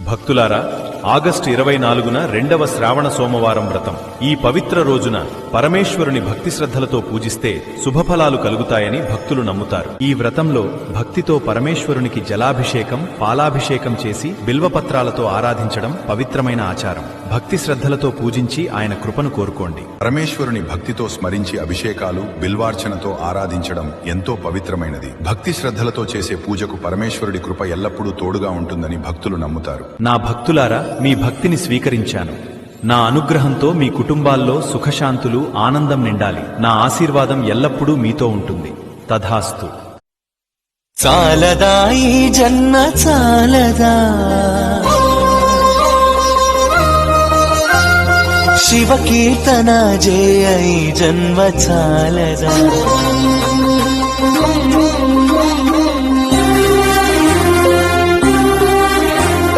భక్తులారా, ఆగస్టు 24న 2వ శ్రావణ సోమవారం వ్రతం. ఈ పవిత్ర రోజున పరమేశ్వరుని భక్తి శ్రద్ధలతో పూజిస్తే శుభఫలాలు కలుగుతాయని భక్తులు నమ్ముతారు. ఈ వ్రతంలో భక్తితో పరమేశ్వరునికి జలాభిషేకం, పాలాభిషేకం చేసి బిల్వపత్రాలతో ఆరాధించడం పవిత్రమైన ఆచారం. భక్తి శ్రద్ధలతో పూజించి ఆయన కృపను కోరుకోండి. పరమేశ్వరుని భక్తితో స్మరించి అభిషేకాలు, బిల్వార్చనతో ఆరాధించడం ఎంతో పవిత్రమైనది. భక్తి శ్రద్ధలతో చేసే పూజకు పరమేశ్వరుడి కృప ఎల్లప్పుడూ తోడుగా ఉంటుందని భక్తులు నమ్ముతారు. నా భక్తులారా, మీ భక్తిని స్వీకరించాను. నా అనుగ్రహంతో మీ కుటుంబాల్లో సుఖశాంతులు, ఆనందం నిండాలి. నా ఆశీర్వాదం ఎల్లప్పుడూ మీతో ఉంటుంది. తథాస్తు. చాలదా ఈ జన్మ చాలదా, శివ కీర్తన జయ ఈ జన్మ చాలదా.